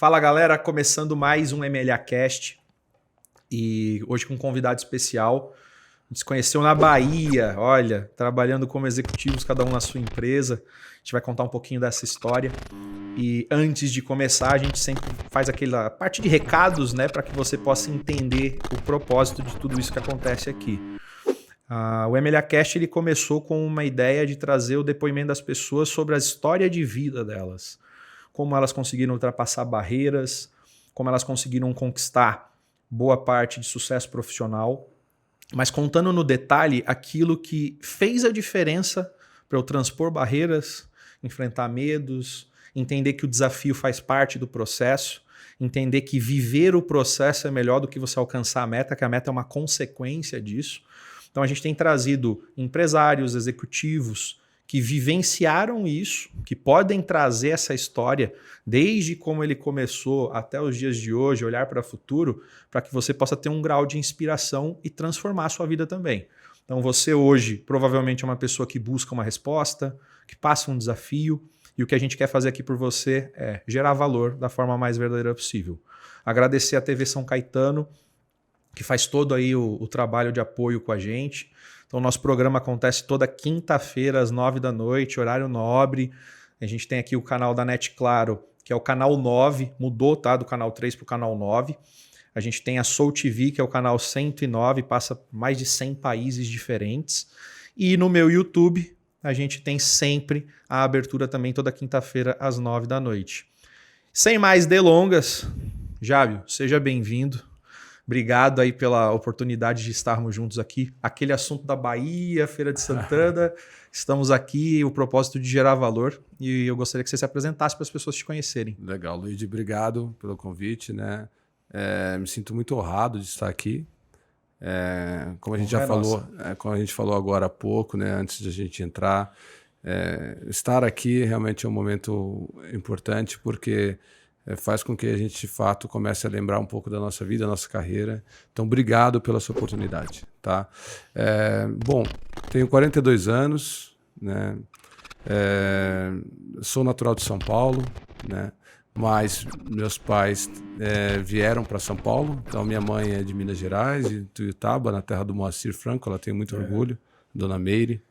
Fala galera, começando mais um MLA Cast e hoje com um convidado especial. A gente se conheceu na Bahia, olha, trabalhando como executivos, cada um na sua empresa. A gente vai contar um pouquinho dessa história. E antes de começar, a gente sempre faz aquela parte de recados, né, para que você possa entender o propósito de tudo isso que acontece aqui. O MLA Cast ele começou com uma ideia de trazer o depoimento das pessoas sobre a história de vida delas. Como elas conseguiram ultrapassar barreiras, como elas conseguiram conquistar boa parte de sucesso profissional, mas contando no detalhe aquilo que fez a diferença para eu transpor barreiras, enfrentar medos, entender que o desafio faz parte do processo, entender que viver o processo é melhor do que você alcançar a meta, que a meta é uma consequência disso. Então a gente tem trazido empresários, executivos, que vivenciaram isso, que podem trazer essa história desde como ele começou até os dias de hoje, olhar para o futuro, para que você possa ter um grau de inspiração e transformar a sua vida também. Então você hoje provavelmente é uma pessoa que busca uma resposta, que passa um desafio, e o que a gente quer fazer aqui por você é gerar valor da forma mais verdadeira possível. Agradecer à TV São Caetano, que faz todo aí o trabalho de apoio com a gente. Então, o nosso programa acontece toda quinta-feira, às 9 da noite, horário nobre. A gente tem aqui o canal da Net Claro, que é o canal 9, mudou, tá? Do canal 3 para o canal 9. A gente tem a Soul TV, que é o canal 109, passa por mais de 100 países diferentes. E no meu YouTube, a gente tem sempre a abertura também, toda quinta-feira, às 9 da noite. Sem mais delongas, Jábio, seja bem-vindo. Obrigado aí pela oportunidade de estarmos juntos aqui. Aquele assunto da Bahia, Feira de Santana, estamos aqui, o propósito de gerar valor, e eu gostaria que você se apresentasse para as pessoas te conhecerem. Legal, Luigi, obrigado pelo convite, né? Me sinto muito honrado de estar aqui. Como a gente já falou, como a gente falou agora há pouco, né? Antes de a gente entrar, estar aqui realmente é um momento importante, porque faz com que a gente, de fato, comece a lembrar um pouco da nossa vida, da nossa carreira. Então, obrigado pela sua oportunidade. Tá? Bom, tenho 42 anos, né? Sou natural de São Paulo, né? Mas meus pais vieram para São Paulo. Então, minha mãe é de Minas Gerais, de Tuiutaba, na terra do Moacir Franco. Ela tem muito orgulho, Dona Meire.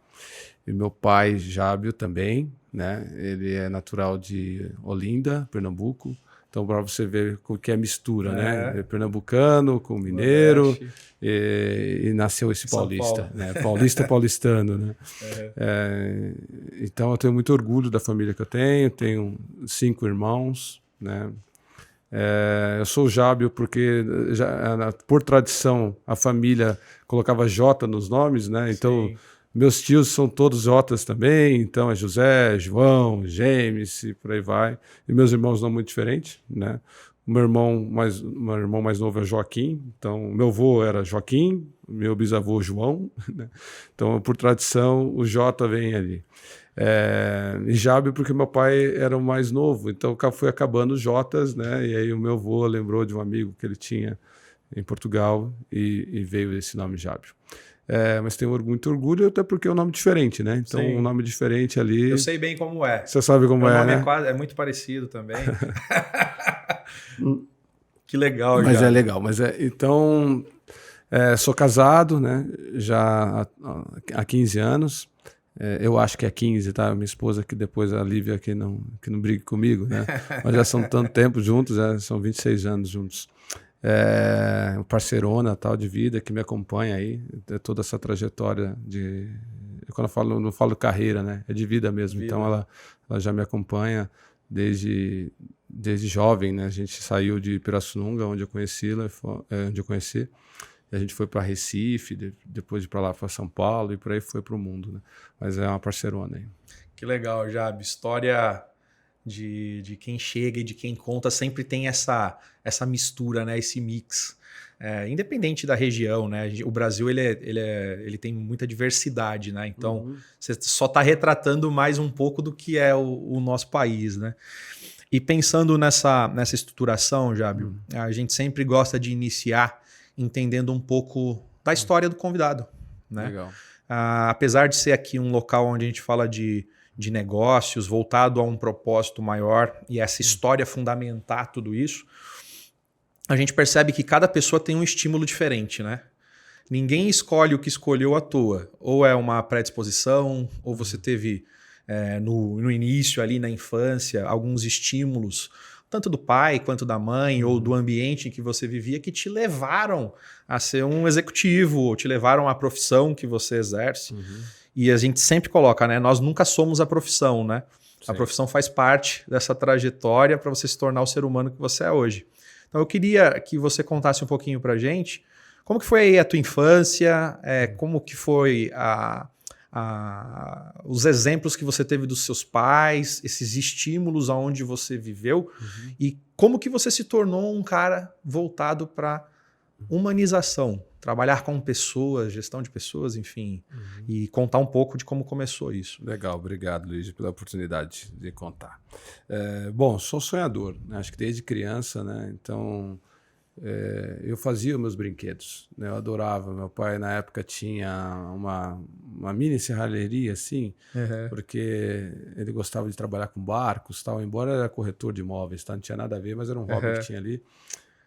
E meu pai, Jábio, também, né? Ele é natural de Olinda, Pernambuco. Então, para você ver o que é mistura, né? É pernambucano com mineiro e nasceu esse paulista, né? Paulista paulistano, né? Então, eu tenho muito orgulho da família que eu tenho 5 irmãos, né? Eu sou o Jábio porque, por tradição, a família colocava J nos nomes, né? Então, sim. Meus tios são todos Jotas também, então é José, João, James e por aí vai. E meus irmãos não muito diferentes, né? O meu irmão mais novo é Joaquim, então meu avô era Joaquim, meu bisavô João, né? Então por tradição o J vem ali. E Jábio porque meu pai era o mais novo, então foi acabando os Jotas, né? E aí o meu avô lembrou de um amigo que ele tinha em Portugal e veio esse nome Jábio. Mas tenho muito orgulho, até porque é um nome diferente, né? Então, sim. Um nome diferente ali... Eu sei bem como é. Você sabe como Meu é, nome né? É muito parecido também. Que legal, mas já. É legal. Então, sou casado, né? Já há 15 anos. Eu acho que é 15, tá? Minha esposa, que depois a Lívia, que não brigue comigo, né? Mas já são tanto tempo juntos, são 26 anos juntos. Parceirona tal de vida que me acompanha aí, toda essa trajetória de... Quando eu não falo carreira, né? É de vida mesmo. Então ela já me acompanha desde jovem, né? A gente saiu de Pirassununga, onde eu conheci, e a gente foi para Recife, depois de para lá para São Paulo e por aí foi para o mundo, né? Mas é uma parceirona aí. Que legal, Jábio. História de quem chega e de quem conta sempre tem essa mistura, né? Esse mix. Independente da região, né? O Brasil ele tem muita diversidade, né? Então você só está retratando mais um pouco do que é o nosso país, né? E pensando nessa estruturação, Jábio, a gente sempre gosta de iniciar entendendo um pouco da história do convidado, né? Legal. Apesar de ser aqui um local onde a gente fala de de negócios, voltado a um propósito maior e essa história fundamentar tudo isso, a gente percebe que cada pessoa tem um estímulo diferente, né? Ninguém escolhe o que escolheu à toa. Ou é uma predisposição, ou você teve no início ali na infância alguns estímulos, tanto do pai quanto da mãe, ou do ambiente em que você vivia, que te levaram a ser um executivo, ou te levaram à profissão que você exerce. E a gente sempre coloca, né? Nós nunca somos a profissão, né? Sim. A profissão faz parte dessa trajetória para você se tornar o ser humano que você é hoje. Então eu queria que você contasse um pouquinho pra gente como que foi aí a tua infância, como que foi os exemplos que você teve dos seus pais, esses estímulos aonde você viveu e como que você se tornou um cara voltado para humanização, trabalhar com pessoas, gestão de pessoas, enfim, e contar um pouco de como começou isso. Legal, obrigado, Luiz, pela oportunidade de contar. Bom, sou sonhador, né? Acho que desde criança, né? Então eu fazia meus brinquedos, né? Eu adorava. Meu pai na época tinha uma mini serralheria assim, porque ele gostava de trabalhar com barcos, tal. Embora era corretor de imóveis, tá? Não tinha nada a ver, mas era um hobby que tinha ali.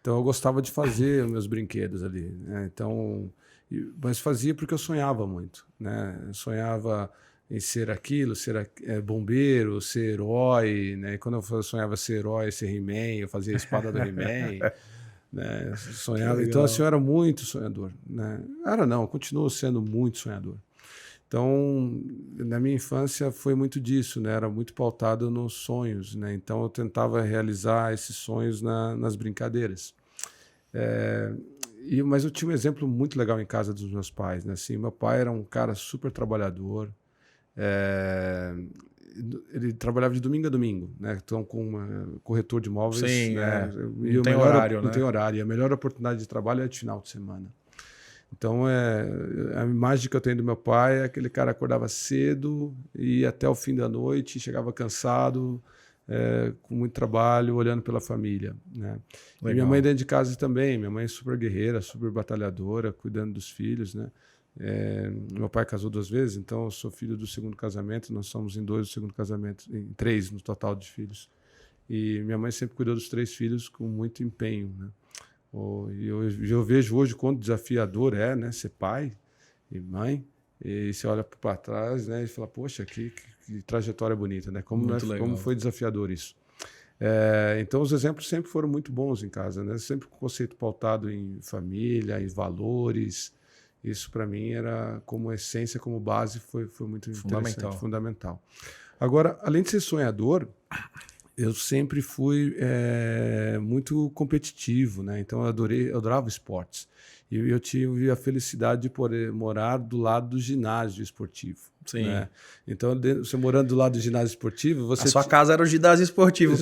Então eu gostava de fazer meus brinquedos ali, né? Então, mas fazia porque eu sonhava muito, né? Eu sonhava em ser aquilo, ser bombeiro, ser herói, né? E quando eu sonhava ser herói, ser He-Man, eu fazia a espada do He-Man. Né? Sonhava. Então, assim, eu era muito sonhador, né? Eu continuo sendo muito sonhador. Então, na minha infância foi muito disso, né? Era muito pautado nos sonhos, né? Então, eu tentava realizar esses sonhos nas brincadeiras. Mas eu tinha um exemplo muito legal em casa dos meus pais, né? Assim, meu pai era um cara super trabalhador. Ele trabalhava de domingo a domingo, né? Então, com um corretor de imóveis. Sim, né? Não tem horário, né? Não tem horário. E a melhor oportunidade de trabalho é de final de semana. Então, a imagem que eu tenho do meu pai é aquele cara que acordava cedo e ia até o fim da noite, chegava cansado, com muito trabalho, olhando pela família, né? E minha mãe dentro de casa também. Minha mãe é super guerreira, super batalhadora, cuidando dos filhos, né? Meu pai casou 2 vezes, então eu sou filho do segundo casamento. Nós somos em 2 do segundo casamento, em 3 no total de filhos. E minha mãe sempre cuidou dos 3 filhos com muito empenho, né? E eu vejo hoje quanto desafiador é, né, ser pai e mãe. E você olha para trás, né, e fala, poxa, que trajetória bonita, né? Como foi desafiador isso. Então os exemplos sempre foram muito bons em casa, né? Sempre com conceito pautado em família, em valores. Isso para mim era como essência, como base, foi muito interessante, fundamental. Agora, além de ser sonhador, eu sempre fui muito competitivo, né? Então eu adorava esportes. E eu tive a felicidade de poder morar do lado do ginásio esportivo. Sim. Né? Então, você morando do lado do ginásio esportivo, a sua casa era o ginásio esportivo.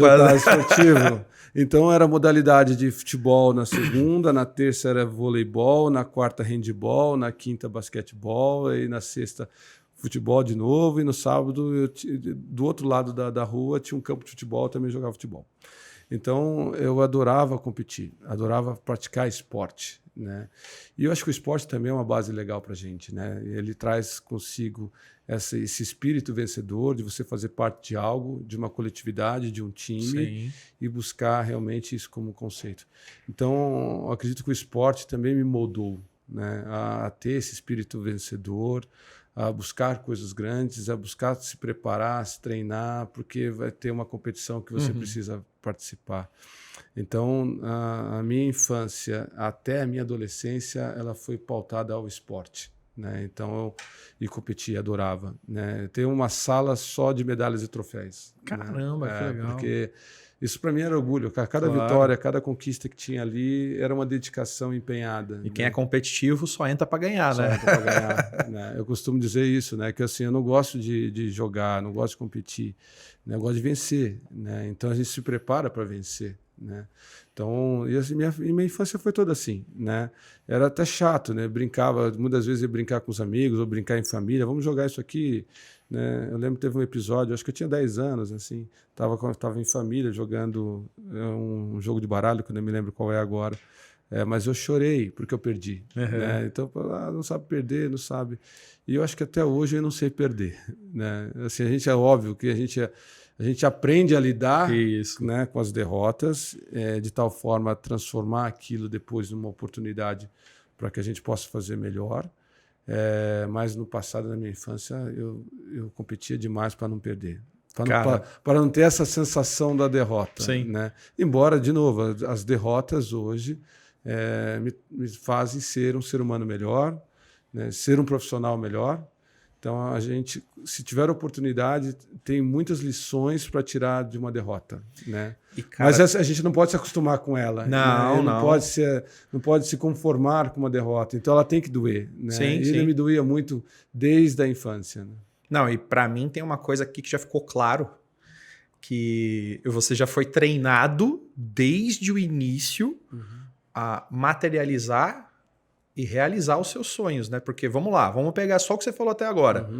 Então era modalidade de futebol na segunda, na terça era voleibol, na quarta handebol, na quinta basquetebol e na sexta futebol de novo, e no sábado do outro lado da rua tinha um campo de futebol, eu também jogava futebol. Então eu adorava competir, adorava praticar esporte, né? E eu acho que o esporte também é uma base legal para a gente, né? Ele traz consigo esse espírito vencedor de você fazer parte de algo, de uma coletividade, de um time. Sim. E buscar realmente isso como conceito. Então eu acredito que o esporte também me moldou, né? A ter esse espírito vencedor, a buscar coisas grandes, a buscar se preparar, se treinar, porque vai ter uma competição que você precisa participar. Então, a minha infância até a minha adolescência, ela foi pautada ao esporte, né? Então, eu competia, adorava, né? Tem uma sala só de medalhas e troféus. Caramba, né? Que legal. Porque isso para mim era orgulho. Cada vitória, cada conquista que tinha ali era uma dedicação empenhada. E quem é competitivo só entra para ganhar, só né? Entra para ganhar, né? Eu costumo dizer isso, né? Que assim, eu não gosto de jogar, não gosto de competir, né? Eu gosto de vencer, né? Então a gente se prepara para vencer, né? Então, e assim, minha infância foi toda assim, né? Era até chato, né? Brincava, muitas vezes ia brincar com os amigos ou brincar em família, vamos jogar isso aqui, né? Eu lembro que teve um episódio, acho que eu tinha 10 anos, assim, tava em família jogando um jogo de baralho, que eu não me lembro qual é agora. mas eu chorei porque eu perdi. Né? Então, não sabe perder, não sabe. E eu acho que até hoje eu não sei perder. Né? Assim, a gente é óbvio que a gente aprende a lidar, né, com as derrotas, de tal forma a transformar aquilo depois numa oportunidade para que a gente possa fazer melhor. Mas no passado, na minha infância, eu competia demais para não perder. Para não ter essa sensação da derrota. Né? Embora, de novo, as derrotas hoje me fazem ser um ser humano melhor, né? Ser um profissional melhor. Então, a gente, se tiver oportunidade, tem muitas lições para tirar de uma derrota. Né? Mas a gente não pode se acostumar com ela. Não pode se conformar com uma derrota. Então, ela tem que doer. Né? Ele me doía muito desde a infância. Né? Não, e para mim tem uma coisa aqui que já ficou claro, que você já foi treinado desde o início a materializar e realizar os seus sonhos, né? Porque, vamos lá, vamos pegar só o que você falou até agora.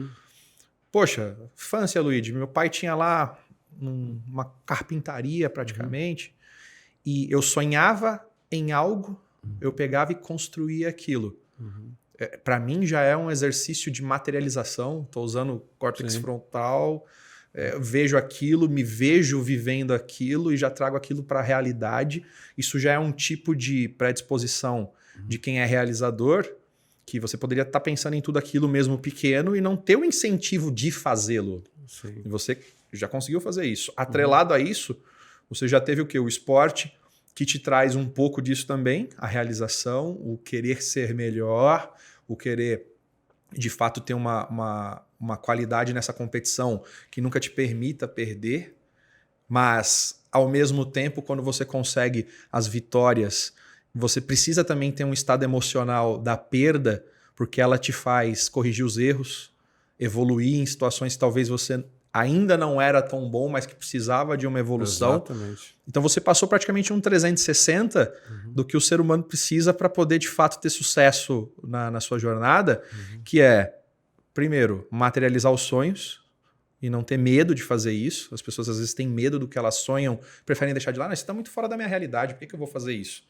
Poxa, infância, Luigi, meu pai tinha lá uma carpintaria praticamente, e eu sonhava em algo, eu pegava e construía aquilo. Para mim já é um exercício de materialização. Estou usando o córtex frontal, vejo aquilo, me vejo vivendo aquilo e já trago aquilo para a realidade. Isso já é um tipo de predisposição de quem é realizador, que você poderia estar pensando em tudo aquilo mesmo pequeno e não ter o incentivo de fazê-lo. E você já conseguiu fazer isso. Atrelado a isso, você já teve o quê? O esporte, que te traz um pouco disso também, a realização, o querer ser melhor, o querer, de fato, ter uma qualidade nessa competição que nunca te permita perder, mas, ao mesmo tempo, quando você consegue as vitórias, você precisa também ter um estado emocional da perda, porque ela te faz corrigir os erros, evoluir em situações que talvez você ainda não era tão bom, mas que precisava de uma evolução. Exatamente. Então você passou praticamente um 360 do que o ser humano precisa para poder, de fato, ter sucesso na sua jornada, que é, primeiro, materializar os sonhos e não ter medo de fazer isso. As pessoas às vezes têm medo do que elas sonham, preferem deixar de lado. Isso está muito fora da minha realidade, por que eu vou fazer isso?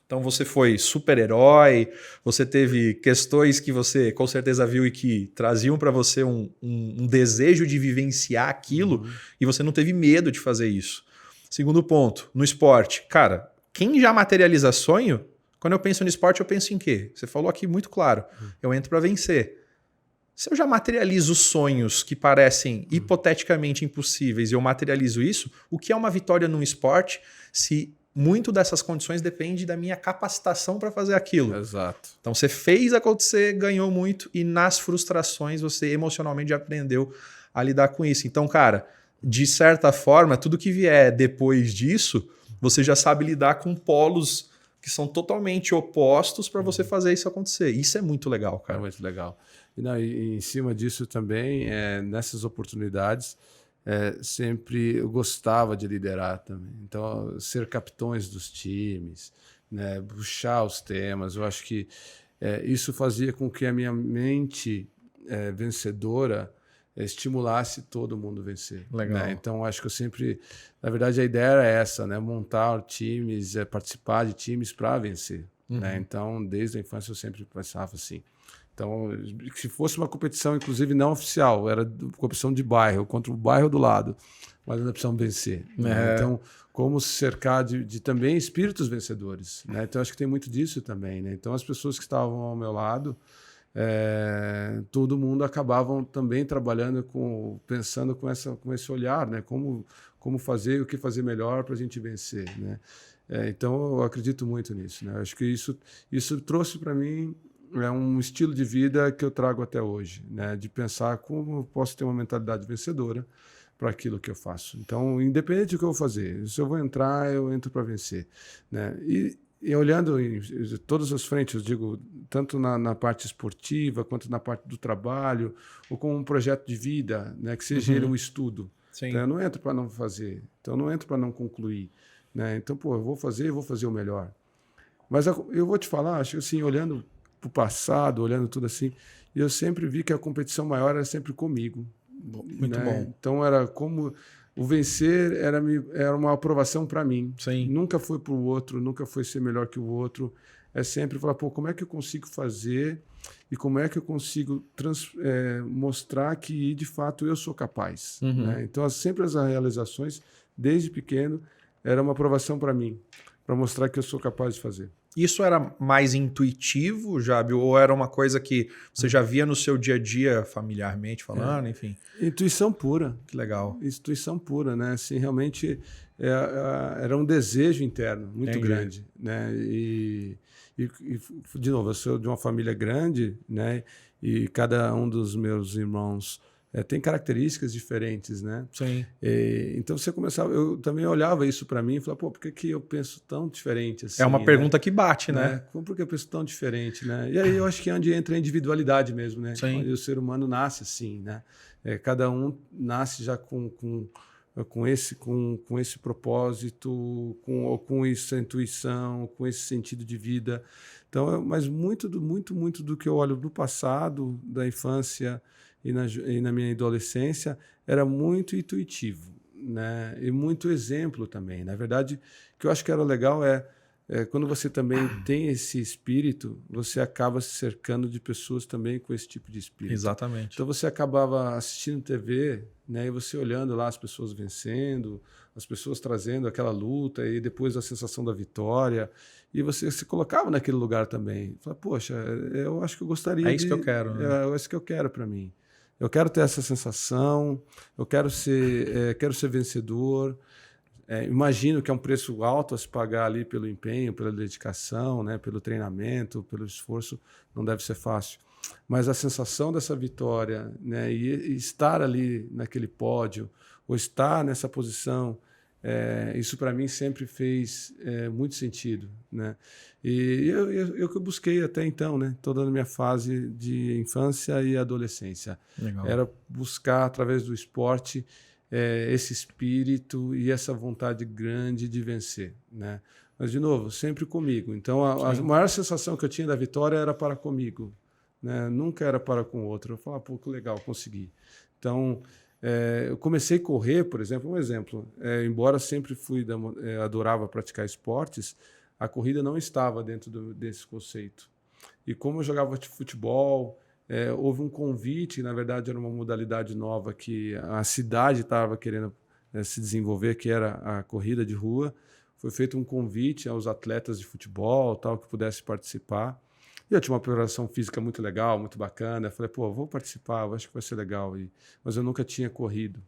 Então você foi super-herói, você teve questões que você com certeza viu e que traziam para você um desejo de vivenciar aquilo e você não teve medo de fazer isso. Segundo ponto, no esporte. Cara, quem já materializa sonho, quando eu penso no esporte, eu penso em quê? Você falou aqui muito claro, eu entro para vencer. Se eu já materializo sonhos que parecem hipoteticamente impossíveis e eu materializo isso, o que é uma vitória num esporte se muito dessas condições depende da minha capacitação para fazer aquilo? Exato. Então você fez acontecer, ganhou muito e nas frustrações você emocionalmente já aprendeu a lidar com isso. Então, cara, de certa forma, tudo que vier depois disso, você já sabe lidar com polos que são totalmente opostos para você fazer isso acontecer. Isso é muito legal, cara. É muito legal. E em cima disso também, nessas oportunidades, sempre eu gostava de liderar também. Então, ser capitões dos times, né, puxar os temas, eu acho que isso fazia com que a minha mente vencedora estimulasse todo mundo a vencer. Legal. Né? Então, acho que eu sempre... Na verdade, a ideia era essa, né? Montar times, participar de times para vencer. Né? Então, desde a infância, eu sempre pensava assim. Então, se fosse uma competição, inclusive não oficial, era competição de bairro, contra o bairro do lado, mas nós precisamos vencer. Né? Então, como se cercar de também espíritos vencedores. Né? Então, acho que tem muito disso também. Né? Então, as pessoas que estavam ao meu lado, todo mundo acabavam também trabalhando pensando com esse olhar, né? Como fazer, o que fazer melhor para a gente vencer. Né? Então, eu acredito muito nisso. Né? Acho que isso trouxe para mim um estilo de vida que eu trago até hoje, né? De pensar como eu posso ter uma mentalidade vencedora para aquilo que eu faço. Então, independente do que eu vou fazer, se eu vou entrar, eu entro para vencer. Né? E olhando em todas as frentes, eu digo, tanto na parte esportiva, quanto na parte do trabalho, ou com um projeto de vida, né? Que seja ele um estudo. Então, eu não entro para não fazer, então eu não entro para não concluir. Né? Então, eu vou fazer o melhor. Mas eu vou te falar, acho que assim, olhando para o passado, olhando tudo assim, eu sempre vi que a competição maior era sempre comigo. Muito né? bom. Então era como o vencer era uma aprovação para mim. Sim. Nunca foi para o outro, nunca foi ser melhor que o outro. É sempre falar, pô, como é que eu consigo fazer e como é que eu consigo mostrar que, de fato, eu sou capaz. Né? Então, sempre as realizações, desde pequeno, era uma aprovação para mim, para mostrar que eu sou capaz de fazer. Isso era mais intuitivo, Jábio, ou era uma coisa que você já via no seu dia a dia, familiarmente falando, enfim? Intuição pura. Que legal. Intuição pura, né? Assim, realmente era um desejo interno muito grande, né? E, de novo, eu sou de uma família grande, né? E cada um dos meus irmãos tem características diferentes, né? Sim. Então você começava, eu também olhava isso para mim e falava, pô, por que eu penso tão diferente assim? É uma pergunta que bate, né? Por que eu penso tão diferente, né? E aí eu acho que é onde entra a individualidade mesmo, né? Sim. Onde o ser humano nasce assim, né? Cada um nasce já com esse propósito, com essa intuição, com esse sentido de vida. Então, mas muito do que eu olho do passado, da infância e na minha adolescência, era muito intuitivo, né? E muito exemplo também. Na verdade, o que eu acho que era legal quando você também tem esse espírito, você acaba se cercando de pessoas também com esse tipo de espírito. Exatamente. Então você acabava assistindo TV, né, e você olhando lá as pessoas vencendo, as pessoas trazendo aquela luta e depois a sensação da vitória, e você se colocava naquele lugar também. Fala, poxa, eu acho que eu gostaria É isso que eu quero, né? É isso que eu quero para mim. Eu quero ter essa sensação, eu quero ser vencedor. Imagino que é um preço alto a se pagar ali pelo empenho, pela dedicação, né, pelo treinamento, pelo esforço, não deve ser fácil. Mas a sensação dessa vitória, né, e estar ali naquele pódio, ou estar nessa posição, isso para mim sempre fez muito sentido. Né? E eu que busquei até então, né, toda a minha fase de infância e adolescência. Legal. Era buscar, através do esporte, esse espírito e essa vontade grande de vencer, né? Mas, de novo, sempre comigo. Então, a maior sensação que eu tinha da vitória era para comigo, né? Nunca era para com o outro. Eu falava, pô, que legal, consegui. Então, eu comecei a correr, por exemplo, embora sempre adorava praticar esportes, a corrida não estava dentro desse conceito. E como eu jogava futebol... houve um convite, na verdade era uma modalidade nova que a cidade estava querendo se desenvolver, que era a corrida de rua. Foi feito um convite aos atletas de futebol, tal, que pudessem participar. E eu tinha uma preparação física muito legal, muito bacana. Eu falei, pô, vou participar, eu acho que vai ser legal. Mas eu nunca tinha corrido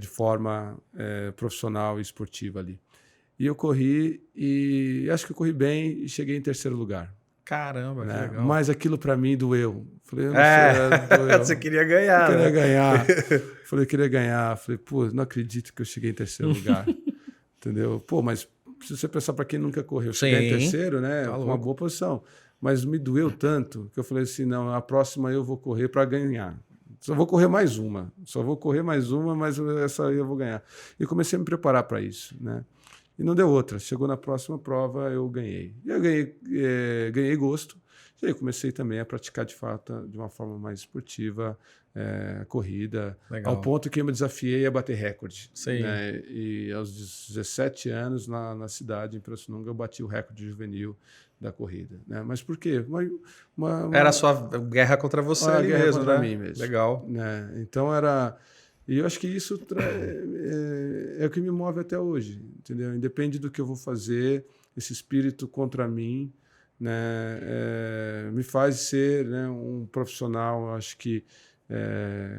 de forma profissional e esportiva ali. E eu corri, e acho que eu corri bem e cheguei em terceiro lugar. Caramba, né? Que legal. Mas aquilo para mim doeu. Falei, doeu. Você queria ganhar. Eu queria ganhar. Falei, queria ganhar. Falei, pô, não acredito que eu cheguei em terceiro lugar. Entendeu? Pô, mas se você pensar para quem nunca correu, chegar em terceiro, né? Tá uma boa posição. Mas me doeu tanto que eu falei assim, não, a próxima eu vou correr para ganhar. Só vou correr mais uma. Mas essa aí eu vou ganhar. E comecei a me preparar para isso, né? E não deu outra. Chegou na próxima prova, eu ganhei. E eu ganhei gosto. E aí eu comecei também a praticar, de fato, de uma forma mais esportiva, a corrida. Legal. Ao ponto que eu me desafiei a bater recorde. Sim. Né? E aos 17 anos, na cidade, em Pirassununga, eu bati o recorde juvenil da corrida. Né? Mas por quê? Era a sua guerra contra você ali guerra mesmo, contra né? mim mesmo. Legal. Né? Então era... E eu acho que isso é o que me move até hoje, entendeu? Independe do que eu vou fazer, esse espírito contra mim, né, me faz ser, né, um profissional, acho que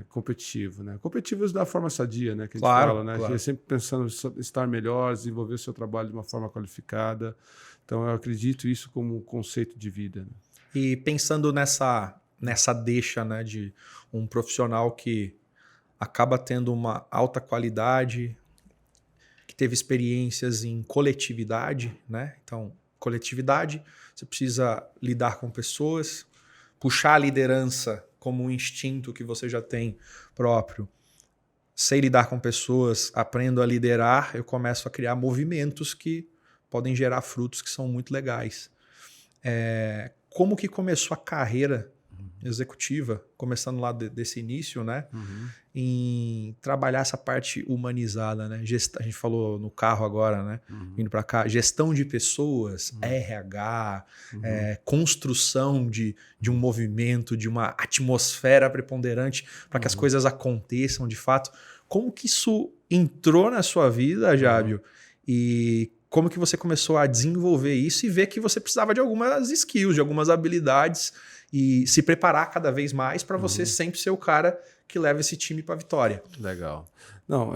competitivo, né? Competitivos da forma sadia, né, que a gente fala, né? Claro. Sempre pensando em estar melhor, desenvolver o seu trabalho de uma forma qualificada. Então eu acredito isso como um conceito de vida. Né? E pensando nessa deixa, né, de um profissional que acaba tendo uma alta qualidade, que teve experiências em coletividade, né? Então, coletividade, você precisa lidar com pessoas, puxar a liderança como um instinto que você já tem próprio. Sei lidar com pessoas, aprendo a liderar, eu começo a criar movimentos que podem gerar frutos que são muito legais. Como que começou a carreira executiva, começando lá desse início, né? Uhum. Em trabalhar essa parte humanizada, né? A gente falou no carro agora, né? Vindo para cá, gestão de pessoas, RH, construção de um movimento, de uma atmosfera preponderante para que as coisas aconteçam de fato. Como que isso entrou na sua vida, Jábio? E como que você começou a desenvolver isso e ver que você precisava de algumas skills, de algumas habilidades e se preparar cada vez mais para você sempre ser o cara que leva esse time para a vitória. Legal. Não,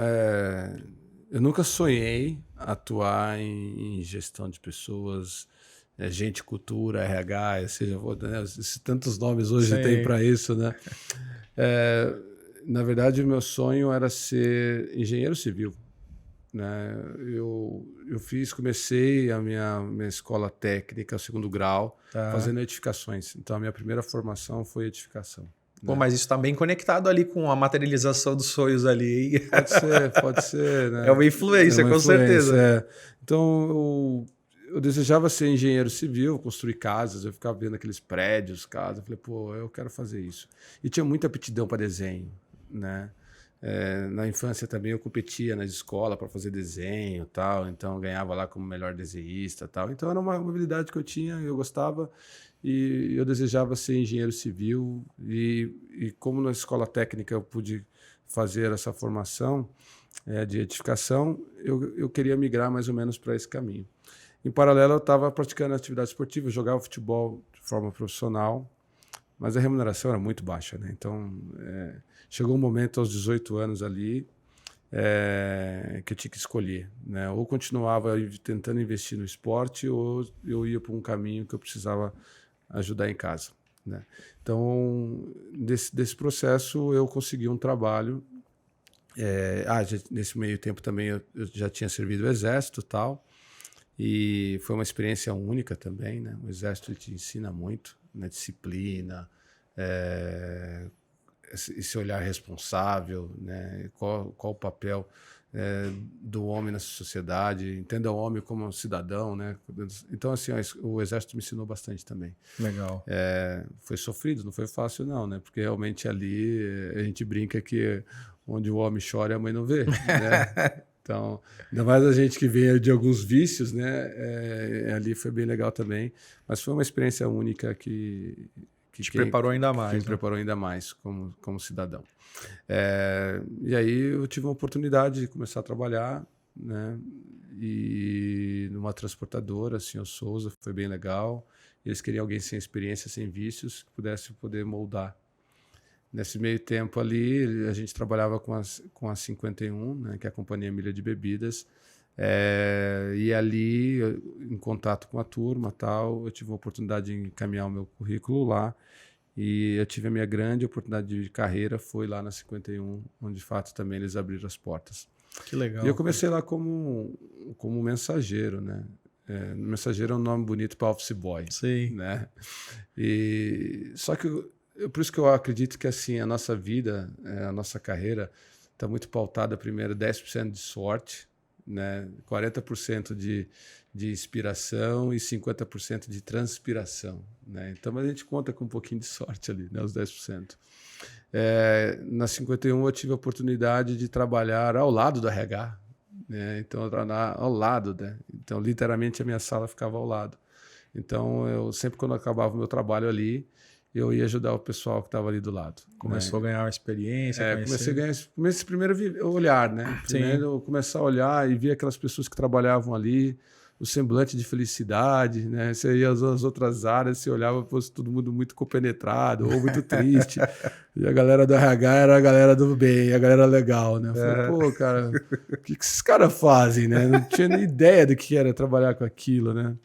eu nunca sonhei atuar em gestão de pessoas, gente, cultura, RH, seja, né, tantos nomes hoje tem para isso, né? Na verdade, o meu sonho era ser engenheiro civil. Né? Eu comecei a minha escola técnica, o segundo grau, fazendo edificações. Então, a minha primeira formação foi edificação. Pô, mas isso está bem conectado ali com a materialização dos sonhos ali. Pode ser. Né? É uma influência, com certeza. Então, eu desejava ser engenheiro civil, construir casas, eu ficava vendo aqueles prédios, casas. Eu falei, pô, eu quero fazer isso. E tinha muita aptidão para desenho, né? Na infância também eu competia na escola para fazer desenho, tal, então eu ganhava lá como melhor desenhista, tal. Então era uma habilidade que eu tinha, eu gostava e eu desejava ser engenheiro civil e como na escola técnica eu pude fazer essa formação de edificação, eu queria migrar mais ou menos para esse caminho. Em paralelo eu estava praticando atividade esportiva, eu jogava futebol de forma profissional, mas a remuneração era muito baixa, né? Então, chegou um momento aos 18 anos ali que eu tinha que escolher, né? Ou continuava tentando investir no esporte ou eu ia para um caminho que eu precisava ajudar em casa, né? Então, desse processo, eu consegui um trabalho. Nesse meio tempo também eu já tinha servido o Exército e tal, e foi uma experiência única também, né? O Exército te ensina muito, né? Disciplina, esse olhar responsável, né? Qual o papel do homem na sociedade, entenda o homem como um cidadão, né? Então, assim, o Exército me ensinou bastante também. Legal. Foi sofrido, não foi fácil não, né? Porque realmente ali a gente brinca que onde o homem chora a mãe não vê, né? Então, ainda mais a gente que vem de alguns vícios, né? Ali foi bem legal também, mas foi uma experiência única que te preparou ainda mais. Que me preparou ainda mais como cidadão. E aí eu tive uma oportunidade de começar a trabalhar, né? E numa transportadora, assim, o Souza, foi bem legal. Eles queriam alguém sem experiência, sem vícios, que pudesse poder moldar. Nesse meio tempo ali, a gente trabalhava com a 51, né, que é a Companhia Milha de Bebidas, e ali, em contato com a turma, tal, eu tive a oportunidade de encaminhar o meu currículo lá, e eu tive a minha grande oportunidade de carreira, foi lá na 51, onde de fato também eles abriram as portas. Que legal. E eu comecei lá como mensageiro, né? Mensageiro é um nome bonito para office boy. Sim. Né? Só que por isso que eu acredito que assim a nossa vida, a nossa carreira está muito pautada primeiro 10% de sorte, né? 40% de inspiração e 50% de transpiração, né? Então a gente conta com um pouquinho de sorte ali, né? Os 10%. Na 51 eu tive a oportunidade de trabalhar ao lado do RH, né? Então ao lado, né? Então literalmente a minha sala ficava ao lado. Então eu sempre quando eu acabava o meu trabalho ali eu ia ajudar o pessoal que estava ali do lado. Começou a ganhar uma experiência. Comecei a ganhar esse primeiro olhar, né? Primeiro eu começar a olhar e ver aquelas pessoas que trabalhavam ali, o semblante de felicidade, né? Você ia às outras áreas, você olhava, fosse todo mundo muito compenetrado ou muito triste. E a galera do RH era a galera do bem, a galera legal, né? Eu falei, pô, cara, o que esses caras fazem, né? Não tinha nem ideia do que era trabalhar com aquilo, né?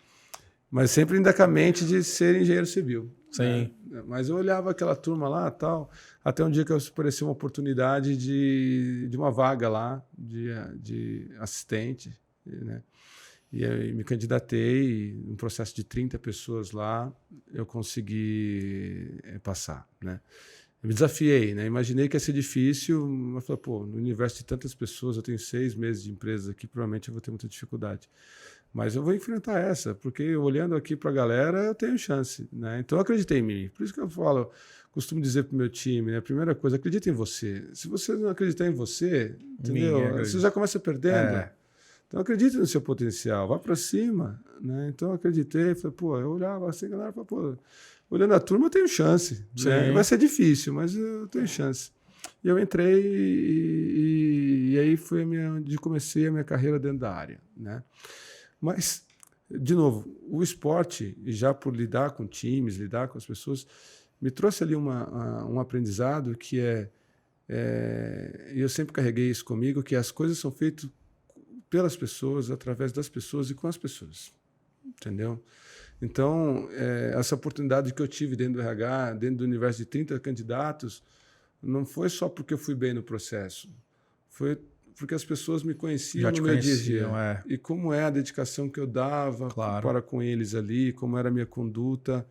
Mas sempre ainda com a mente de ser engenheiro civil. Sim. Né? Mas eu olhava aquela turma lá tal, até um dia que apareceu uma oportunidade de uma vaga lá, de assistente, né? E aí me candidatei, e um processo de 30 pessoas lá, eu consegui passar, né? Eu me desafiei, né? Imaginei que ia ser difícil, mas falei, pô, no universo de tantas pessoas, eu tenho 6 meses de empresa aqui, provavelmente eu vou ter muita dificuldade. Mas eu vou enfrentar essa, porque olhando aqui para a galera, eu tenho chance, né? Então eu acreditei em mim. Por isso que eu falo, costumo dizer para o meu time, né? A primeira coisa, acredita em você. Se você não acreditar em você, entendeu? Você já começa perdendo. Então acredite no seu potencial, vá para cima, né? Então eu acreditei, falei, pô, eu olhava assim, galera, pô, olhando a turma eu tenho chance, né? Vai ser difícil, mas eu tenho chance. E eu entrei e aí foi onde comecei a minha carreira dentro da área, né? Mas, de novo, o esporte, já por lidar com times, lidar com as pessoas, me trouxe ali um aprendizado que e eu sempre carreguei isso comigo, que as coisas são feitas pelas pessoas, através das pessoas e com as pessoas, entendeu? Então, essa oportunidade que eu tive dentro do RH, dentro do universo de 30 candidatos, não foi só porque eu fui bem no processo, foi porque as pessoas me conheciam no meu dia a dia. E como é a dedicação que eu dava para com eles ali, como era a minha conduta,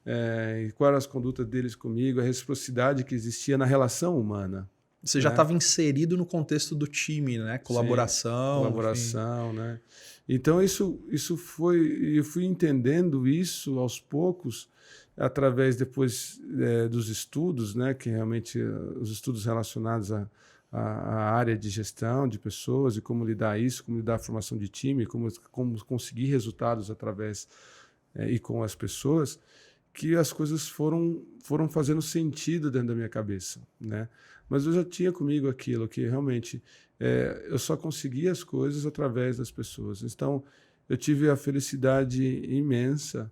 e qual era as condutas deles comigo, a reciprocidade que existia na relação humana. Você já estava inserido no contexto do time, né? Colaboração. Sim, colaboração, né? Então, isso foi... Eu fui entendendo isso aos poucos, através depois dos estudos, né? Que realmente os estudos relacionados à área de gestão de pessoas e como lidar isso, como lidar a formação de time, como conseguir resultados através e com as pessoas, que as coisas foram fazendo sentido dentro da minha cabeça, né? Mas eu já tinha comigo aquilo que realmente eu só conseguia as coisas através das pessoas. Então, eu tive a felicidade imensa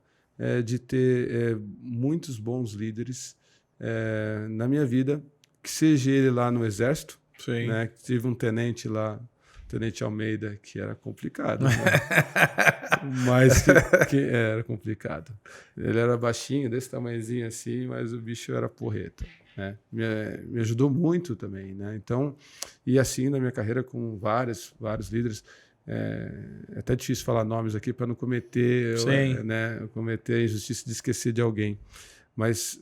de ter muitos bons líderes na minha vida, que seja ele lá no Exército, né? Tive um tenente lá, Tenente Almeida, que era complicado, né? Mas que era complicado. Ele era baixinho, desse tamanhozinho assim, mas o bicho era porreta, né? Me ajudou muito também, né? Então, e assim na minha carreira com vários líderes, é até difícil falar nomes aqui para não cometer, cometer a injustiça de esquecer de alguém, mas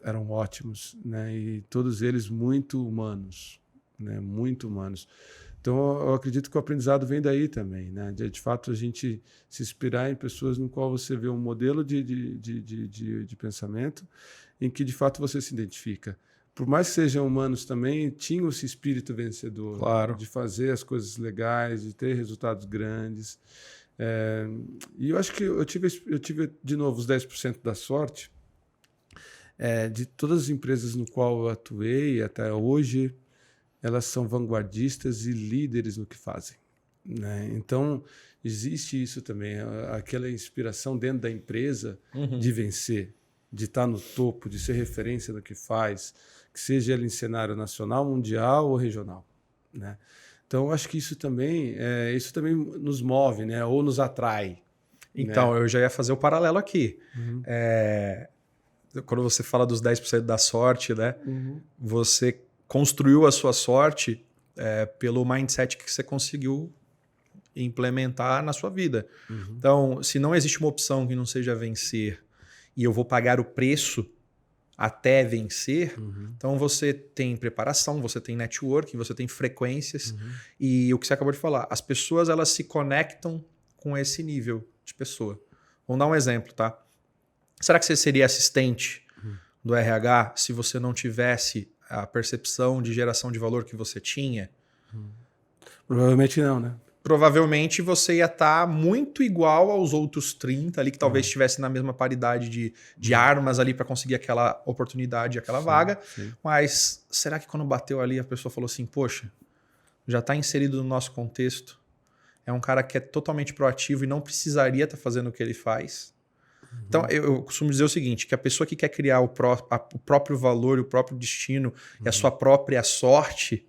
eram ótimos, né? E todos eles muito humanos, né? Muito humanos. Então, eu acredito que o aprendizado vem daí também, né? De fato, a gente se inspirar em pessoas no qual você vê um modelo de pensamento em que, de fato, você se identifica. Por mais que sejam humanos também, tinham esse espírito vencedor, de fazer as coisas legais, de ter resultados grandes. E eu acho que eu tive de novo, os 10% da sorte de todas as empresas no qual eu atuei até hoje. Elas são vanguardistas e líderes no que fazem, né? Então, existe isso também, aquela inspiração dentro da empresa de vencer, de estar no topo, de ser referência no que faz, que seja ele em cenário nacional, mundial ou regional, né? Então, eu acho que isso também nos move, né? Ou nos atrai. Então, eu já ia fazer o paralelo aqui. Quando você fala dos 10% da sorte, né? Você construiu a sua sorte pelo mindset que você conseguiu implementar na sua vida. Então, se não existe uma opção que não seja vencer e eu vou pagar o preço até vencer, então você tem preparação, você tem networking, você tem frequências e o que você acabou de falar, as pessoas elas se conectam com esse nível de pessoa. Vamos dar um exemplo, tá? Será que você seria assistente do RH se você não tivesse a percepção de geração de valor que você tinha? Provavelmente não, né? Provavelmente você ia estar muito igual aos outros 30 ali, que talvez estivesse na mesma paridade de armas ali para conseguir aquela oportunidade, aquela vaga. Mas será que quando bateu ali a pessoa falou assim, poxa, já está inserido no nosso contexto, é um cara que é totalmente proativo e não precisaria estar fazendo o que ele faz? Então, eu costumo dizer o seguinte, que a pessoa que quer criar o próprio valor, o próprio destino e a sua própria sorte,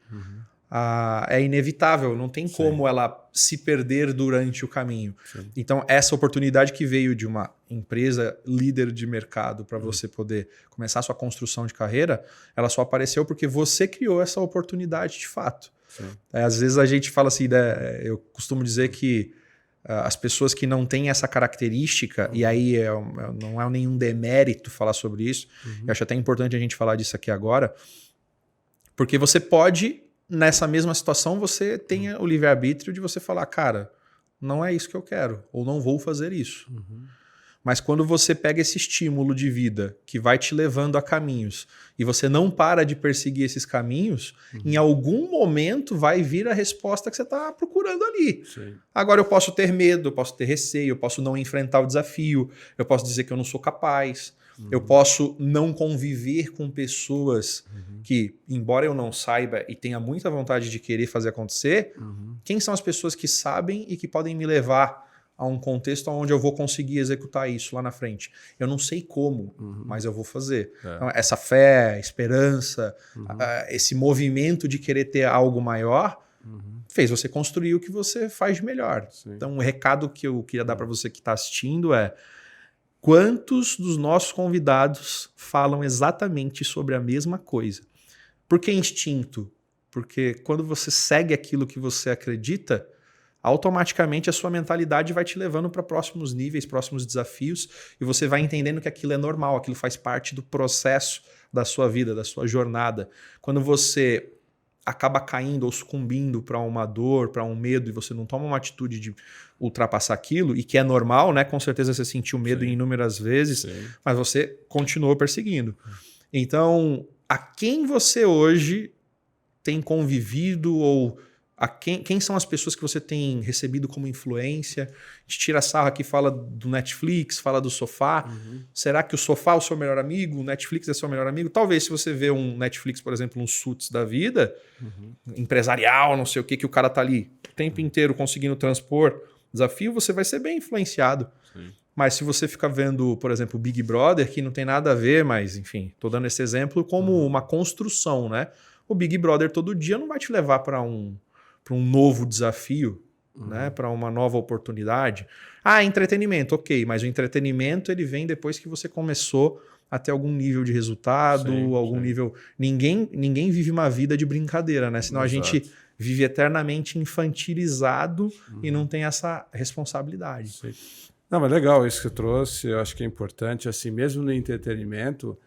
é inevitável, não tem como ela se perder durante o caminho. Então, essa oportunidade que veio de uma empresa líder de mercado para você poder começar a sua construção de carreira, ela só apareceu porque você criou essa oportunidade de fato. Às vezes a gente fala assim, né, eu costumo dizer que as pessoas que não têm essa característica, e aí não é nenhum demérito falar sobre isso, eu acho até importante a gente falar disso aqui agora, porque você pode, nessa mesma situação, você tenha o livre-arbítrio de você falar, cara, não é isso que eu quero, ou não vou fazer isso. Mas quando você pega esse estímulo de vida que vai te levando a caminhos e você não para de perseguir esses caminhos, em algum momento vai vir a resposta que você está procurando ali. Sim. Agora eu posso ter medo, eu posso ter receio, eu posso não enfrentar o desafio, eu posso dizer que eu não sou capaz, eu posso não conviver com pessoas que, embora eu não saiba e tenha muita vontade de querer fazer acontecer, quem são as pessoas que sabem e que podem me levar a um contexto onde eu vou conseguir executar isso lá na frente? Eu não sei como, mas eu vou fazer. Então, essa fé, esperança, esse movimento de querer ter algo maior fez você construir o que você faz de melhor. Sim. Então, o recado que eu queria dar para você que está assistindo é: quantos dos nossos convidados falam exatamente sobre a mesma coisa? Por que instinto? Porque quando você segue aquilo que você acredita, automaticamente a sua mentalidade vai te levando para próximos níveis, próximos desafios, e você vai entendendo que aquilo é normal, aquilo faz parte do processo da sua vida, da sua jornada. Quando você acaba caindo ou sucumbindo para uma dor, para um medo, e você não toma uma atitude de ultrapassar aquilo, e que é normal, né? Com certeza você sentiu medo inúmeras vezes, mas você continuou perseguindo. Então, a quem você hoje tem convivido, ou quem são as pessoas que você tem recebido como influência? A gente tira sarro aqui, fala do Netflix, fala do sofá. Será que o sofá é o seu melhor amigo? O Netflix é o seu melhor amigo? Talvez, se você vê um Netflix, por exemplo, um Suits da vida, empresarial, não sei o que o cara tá ali o tempo inteiro conseguindo transpor desafio, você vai ser bem influenciado. Sim. Mas se você ficar vendo, por exemplo, o Big Brother, que não tem nada a ver, mas enfim, tô dando esse exemplo como uma construção, né? O Big Brother todo dia não vai te levar para um novo desafio, né? Para uma nova oportunidade. Entretenimento, ok, mas o entretenimento ele vem depois que você começou a ter algum nível de resultado, nível... Ninguém vive uma vida de brincadeira, né? Senão a gente vive eternamente infantilizado e não tem essa responsabilidade. Sim. Não, mas legal isso que você trouxe, eu acho que é importante, assim, mesmo no entretenimento,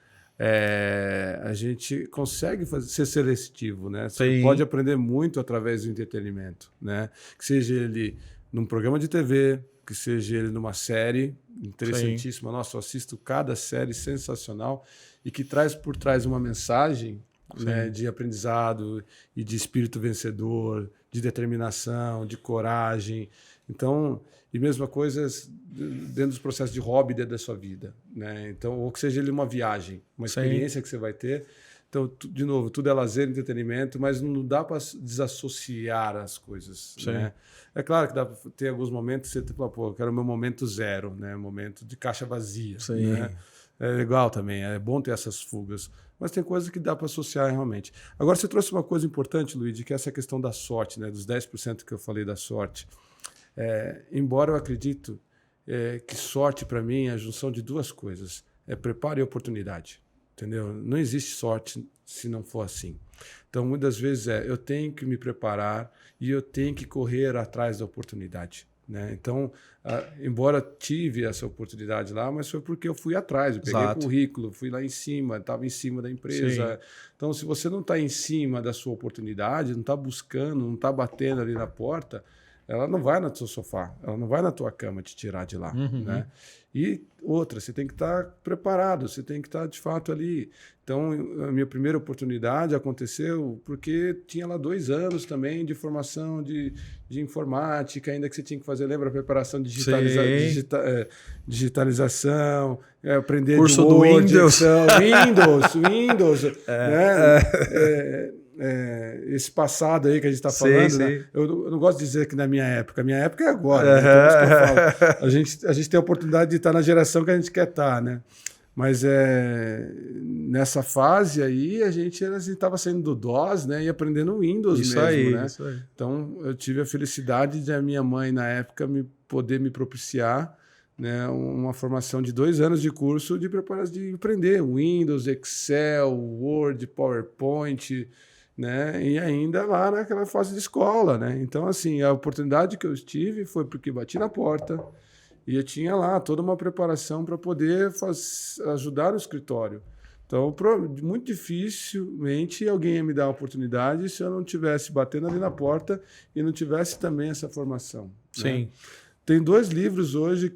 a gente consegue ser seletivo, né? Você pode aprender muito através do entretenimento, né? Que seja ele num programa de TV, que seja ele numa série interessantíssima. Nossa, eu assisto cada série sensacional e que traz por trás uma mensagem, né, de aprendizado e de espírito vencedor, de determinação, de coragem. Então, e mesma coisa dentro dos processos de hobby dentro da sua vida, né? Então, ou que seja ele uma viagem, uma experiência que você vai ter. Então, de novo, tudo é lazer, entretenimento, mas não dá para desassociar as coisas, né? É claro que dá para ter alguns momentos que você fala, pô, eu quero o meu momento zero, né? Momento de caixa vazia, né? É legal também, é bom ter essas fugas. Mas tem coisas que dá para associar realmente. Agora, você trouxe uma coisa importante, Luigi, que é essa questão da sorte, né? Dos 10% que eu falei da sorte. Embora eu acredito que sorte, para mim, é a junção de duas coisas. É preparo e oportunidade. Entendeu? Não existe sorte se não for assim. Então, muitas vezes eu tenho que me preparar e eu tenho que correr atrás da oportunidade, né? Então, embora tive essa oportunidade lá, mas foi porque eu fui atrás, eu peguei o currículo, fui lá em cima, estava em cima da empresa. Então, se você não está em cima da sua oportunidade, não está buscando, não está batendo ali na porta, ela não vai no seu sofá, ela não vai na tua cama te tirar de lá, né? E outra, você tem que estar preparado, você tem que estar de fato ali. Então, a minha primeira oportunidade aconteceu porque tinha lá 2 anos também de formação de informática, ainda que você tinha que fazer, lembra, a preparação de digitalização, aprender curso de do Word, Windows. Windows, né? Esse passado aí que a gente está falando, né? Eu não gosto de dizer que na minha época é agora, né? Então, isso que eu falo. A gente tem a oportunidade de estar na geração que a gente quer estar, né? Mas nessa fase aí a gente estava saindo do DOS, né? E aprendendo Windows isso mesmo, aí, né? Isso aí. Então eu tive a felicidade de a minha mãe na época poder me propiciar, né, uma formação de 2 anos de curso de preparação de aprender Windows, Excel, Word, PowerPoint, né? E ainda lá naquela fase de escola, né? Então, assim, a oportunidade que eu tive foi porque bati na porta e eu tinha lá toda uma preparação para poder ajudar no escritório, Então, muito dificilmente alguém ia me dar uma oportunidade se eu não tivesse batendo ali na porta e não tivesse também essa formação. Sim. Né? Tem 2 livros hoje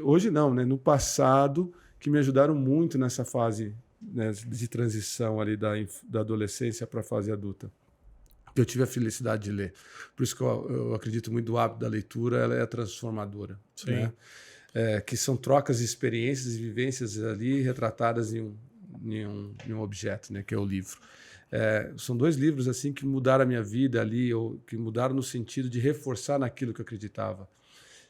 hoje não, né? No passado, que me ajudaram muito nessa fase, né, de transição ali da adolescência para a fase adulta. Eu tive a felicidade de ler. Por isso que eu acredito muito no hábito da leitura, ela é transformadora. Sim. Né? Que são trocas de experiências e vivências ali retratadas em um objeto, né, que é o livro. São 2 livros assim que mudaram a minha vida ali, ou que mudaram no sentido de reforçar naquilo que eu acreditava,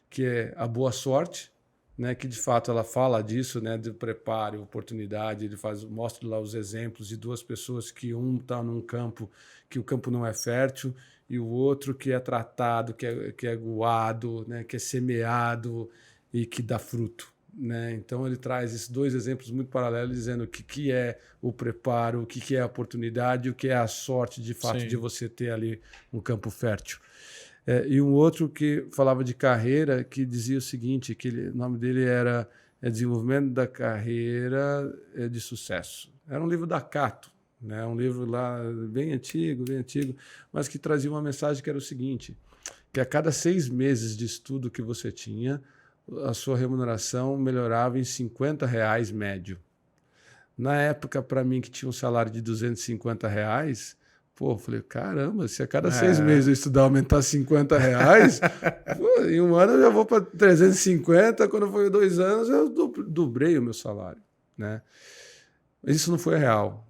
que é A Boa Sorte, né, que de fato ela fala disso, né, do preparo, oportunidade, ele mostra lá os exemplos de 2 pessoas que um está num campo que o campo não é fértil e o outro que é tratado, que é aguado, né, que é semeado e que dá fruto. Né? Então ele traz esses 2 exemplos muito paralelos, dizendo o que é o preparo, o que é a oportunidade, o que é a sorte de fato de você ter ali um campo fértil. E um outro que falava de carreira, que dizia o seguinte, que o nome dele era Desenvolvimento da Carreira de Sucesso. Era um livro da Cato, né? Um livro lá bem antigo, mas que trazia uma mensagem que era o seguinte, que a cada 6 meses de estudo que você tinha, a sua remuneração melhorava em R$50 médio. Na época, para mim, que tinha um salário de R$250, pô, eu falei, caramba, se a cada 6 meses eu estudar aumentar R$50, pô, em um ano eu já vou para 350, quando foi 2 anos eu dobrei o meu salário. Né? Mas isso não foi real,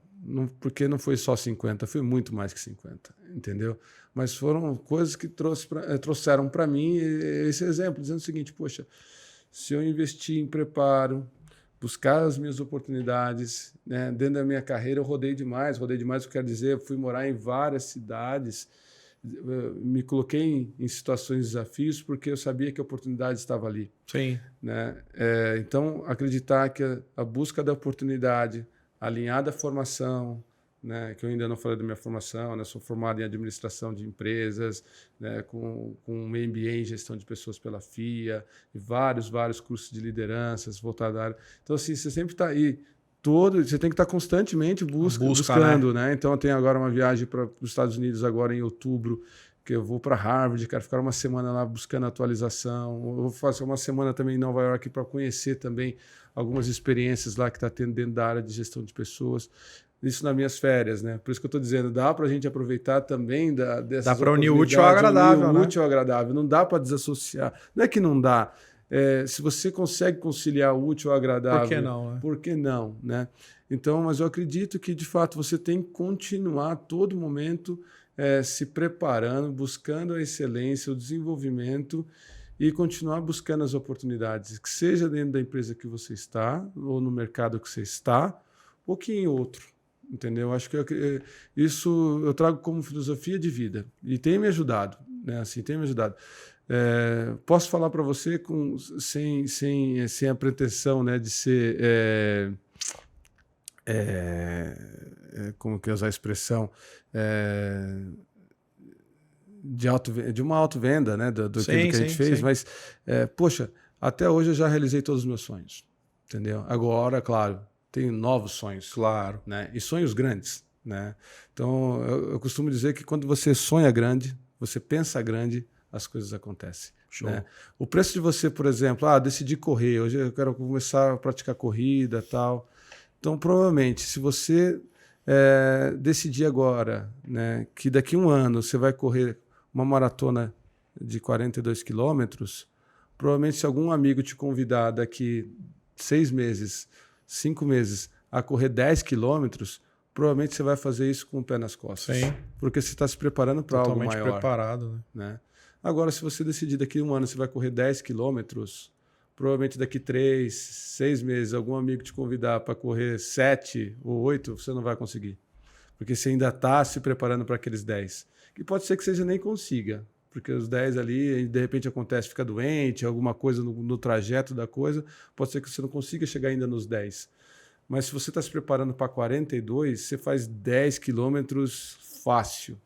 porque não foi só 50, foi muito mais que 50, entendeu? Mas foram coisas que trouxeram para mim esse exemplo, dizendo o seguinte, poxa, se eu investir em preparo, buscar as minhas oportunidades, né, dentro da minha carreira eu rodei demais, eu quero dizer, eu fui morar em várias cidades, me coloquei em situações de desafios porque eu sabia que a oportunidade estava ali. Sim. Né? Então, acreditar que a busca da oportunidade, alinhada à formação, né, que eu ainda não falei da minha formação, né, sou formado em administração de empresas, né, com um MBA em gestão de pessoas pela FIA, e vários cursos de lideranças voltados à área. Então, assim, você sempre está aí, você tem que estar constantemente buscando. Né? Então, eu tenho agora uma viagem para os Estados Unidos agora em outubro, que eu vou para Harvard, quero ficar uma semana lá buscando atualização. Eu vou fazer uma semana também em Nova York para conhecer também algumas experiências lá que está tendo dentro da área de gestão de pessoas. Isso nas minhas férias, né? Por isso que eu estou dizendo, dá para a gente aproveitar também dessas dá para unir o útil ao agradável, né? Útil ao agradável. Não dá para desassociar. Não é que não dá. Se você consegue conciliar o útil ao agradável... Por que não? Né? Por que não? Né? Então, mas eu acredito que, de fato, você tem que continuar a todo momento se preparando, buscando a excelência, o desenvolvimento e continuar buscando as oportunidades, que seja dentro da empresa que você está ou no mercado que você está, ou que em outro. Entendeu? Acho que isso eu trago como filosofia de vida e tem me ajudado, né? Assim, tem me ajudado. Posso falar para você sem a pretensão, né, de ser como que usar a expressão de uma autovenda, né, do que a gente fez, mas poxa, até hoje eu já realizei todos os meus sonhos, entendeu? Agora, claro, tenho novos sonhos, claro, né? E sonhos grandes, né? Então, eu costumo dizer que quando você sonha grande, você pensa grande, as coisas acontecem. Show. Né? O preço de você, por exemplo, decidi correr, hoje eu quero começar a praticar corrida e tal. Então, provavelmente, se você decidir agora, né, que daqui a 1 ano você vai correr uma maratona de 42 quilômetros, provavelmente se algum amigo te convidar daqui 6 meses, 5 meses a correr 10 quilômetros, provavelmente você vai fazer isso com o pé nas costas. Sim. Porque você está se preparando para algo maior. Totalmente preparado. Né? Agora, se você decidir daqui a 1 ano você vai correr 10 quilômetros, provavelmente daqui 3, 6 meses, algum amigo te convidar para correr 7 ou 8, você não vai conseguir. Porque você ainda está se preparando para aqueles 10. E pode ser que você nem consiga. Porque os 10 ali, de repente acontece, fica doente, alguma coisa no trajeto da coisa, pode ser que você não consiga chegar ainda nos 10. Mas se você está se preparando para 42, você faz 10 quilômetros fácil.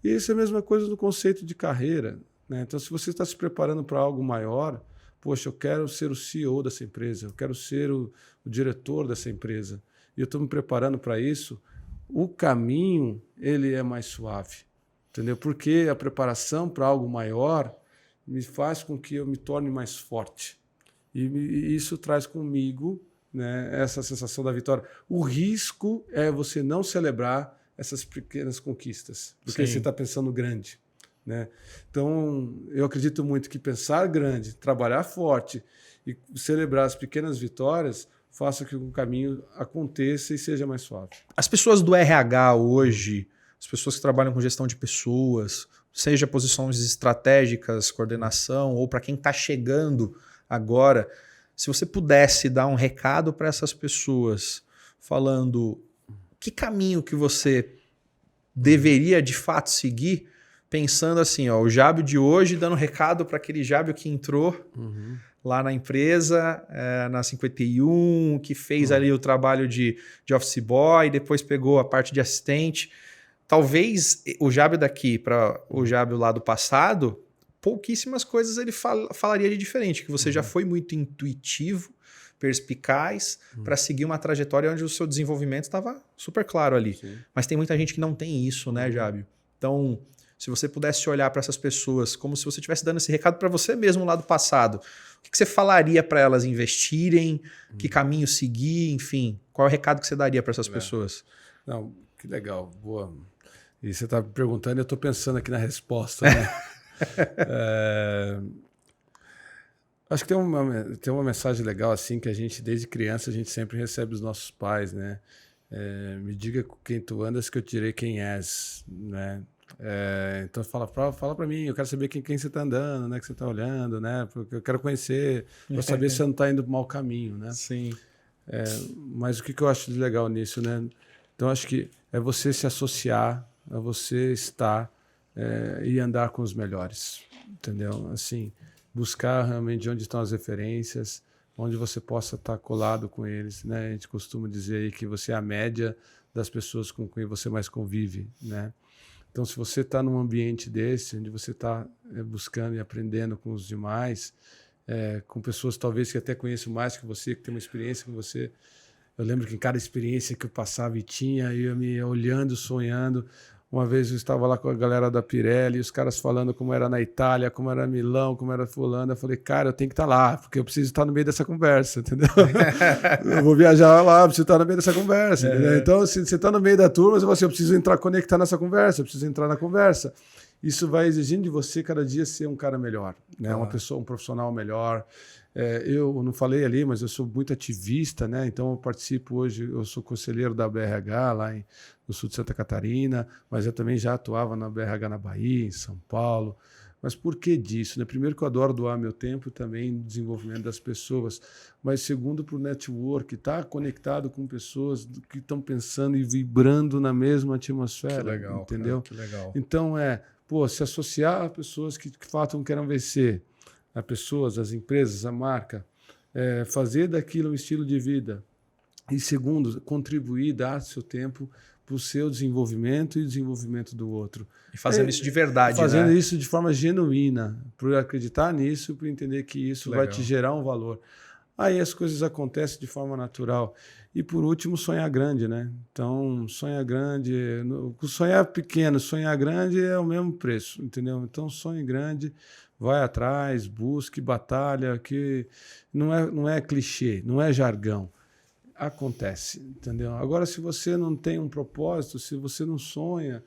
E isso é a mesma coisa no conceito de carreira. Né? Então, se você está se preparando para algo maior, poxa, eu quero ser o CEO dessa empresa, eu quero ser o diretor dessa empresa. e eu estou me preparando para isso, o caminho ele é mais suave, entendeu? Porque a preparação para algo maior me faz com que eu me torne mais forte. E isso traz comigo, né, essa sensação da vitória. O risco é você não celebrar essas pequenas conquistas, porque você está pensando grande, né? Então, eu acredito muito que pensar grande, trabalhar forte e celebrar as pequenas vitórias faça que o caminho aconteça e seja mais suave. As pessoas do RH hoje, as pessoas que trabalham com gestão de pessoas, seja posições estratégicas, coordenação, ou para quem está chegando agora, se você pudesse dar um recado para essas pessoas, falando que caminho que você deveria de fato seguir, pensando assim, ó, o Jábio de hoje dando recado para aquele Jábio que entrou lá na empresa, na 51, que fez ali o trabalho de office boy, depois pegou a parte de assistente. Talvez o Jábio daqui para o Jábio lá do passado, pouquíssimas coisas ele falaria de diferente, que você já foi muito intuitivo, perspicaz, para seguir uma trajetória onde o seu desenvolvimento estava super claro ali. Sim. Mas tem muita gente que não tem isso, né, Jábio? Então, se você pudesse olhar para essas pessoas como se você estivesse dando esse recado para você mesmo lá do passado, o que você falaria para elas investirem, que caminho seguir, enfim, qual é o recado que você daria para essas pessoas? Não, que legal, boa. E você está me perguntando, eu estou pensando aqui na resposta, né? Acho que tem uma mensagem legal assim que a gente, desde criança, a gente sempre recebe dos nossos pais, né? Me diga com quem tu andas que eu te direi quem és, né? Então fala para mim, eu quero saber quem você está andando, né? Que você está olhando, né? Porque eu quero conhecer, para saber se você não está indo para o mau caminho, né? Sim. Mas o que eu acho de legal nisso, né? Então acho que é você se associar, é você estar e andar com os melhores, entendeu? Assim, buscar realmente onde estão as referências, onde você possa estar colado com eles, né? A gente costuma dizer aí que você é a média das pessoas com quem você mais convive, né? Então, se você está num ambiente desse, onde você está buscando e aprendendo com os demais, com pessoas talvez que até conheçam mais que você, que tem uma experiência com você. Eu lembro que em cada experiência que eu passava e tinha, eu ia me olhando, sonhando. Uma vez eu estava lá com a galera da Pirelli, os caras falando como era na Itália, como era Milão, como era fulano. Eu falei, cara, eu tenho que estar lá, porque eu preciso estar no meio dessa conversa, entendeu? Eu vou viajar lá, eu preciso estar no meio dessa conversa, entendeu? Então, assim, você está no meio da turma, você fala assim, eu preciso conectar nessa conversa, eu preciso entrar na conversa. Isso vai exigindo de você, cada dia, ser um cara melhor, né? Uma pessoa, um profissional melhor. Eu não falei ali, mas eu sou muito ativista, né? Então eu participo hoje, eu sou conselheiro da BRH lá no sul de Santa Catarina, mas eu também já atuava na BRH na Bahia, em São Paulo. Mas por que disso, né? Primeiro que eu adoro doar meu tempo também no desenvolvimento das pessoas, mas segundo para o network, estar conectado com pessoas que estão pensando e vibrando na mesma atmosfera, que legal, entendeu? Cara, que legal. Então se associar a pessoas que de fato querem vencer, a pessoas, as empresas, a marca, fazer daquilo um estilo de vida. E segundo, contribuir, dar seu tempo para o seu desenvolvimento e o desenvolvimento do outro. E fazendo isso de verdade, fazendo né? isso de forma genuína, por acreditar nisso, por entender que isso vai te gerar um valor. Aí as coisas acontecem de forma natural. E por último, sonhar grande, né? Então, sonhar grande, sonhar pequeno, sonhar grande é o mesmo preço, entendeu? Então, sonhe grande, vai atrás, busque, batalha, que não é clichê, não é jargão. Acontece, entendeu? Agora, se você não tem um propósito, se você não sonha,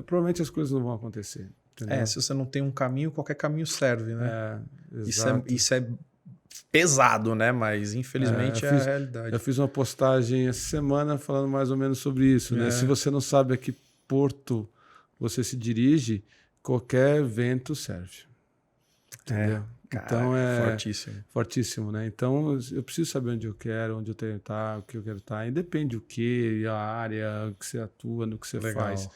provavelmente as coisas não vão acontecer. Entendeu? Se você não tem um caminho, qualquer caminho serve, né? Isso é pesado, né? Mas infelizmente é a realidade. Eu fiz uma postagem essa semana falando mais ou menos sobre isso, né? Se você não sabe a que porto você se dirige, qualquer vento serve. Entendeu? Então fortíssimo. Fortíssimo, né? Então eu preciso saber onde eu quero, onde eu tenho que estar, o que eu quero estar. Independe do que, a área, o que você atua, no que você faz.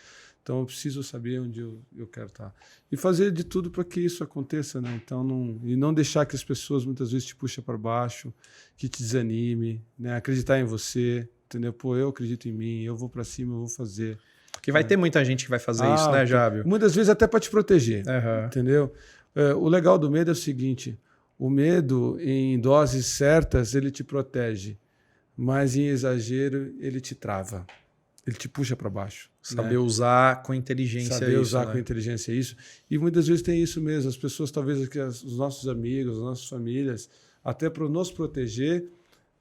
Então eu preciso saber onde eu quero estar. E fazer de tudo para que isso aconteça, né? Então não deixar que as pessoas muitas vezes te puxem para baixo, que te desanime, né? Acreditar em você, entendeu? Pô, eu acredito em mim, eu vou para cima, eu vou fazer. Porque vai ter muita gente que vai fazer isso, né, Jábio? Muitas vezes até para te proteger, entendeu? O legal do medo é o seguinte, o medo em doses certas ele te protege, mas em exagero ele te trava, ele te puxa para baixo. Saber usar com inteligência Saber isso, usar né? com inteligência isso. E muitas vezes tem isso mesmo. As pessoas, talvez aqui, os nossos amigos, as nossas famílias, até para nos proteger,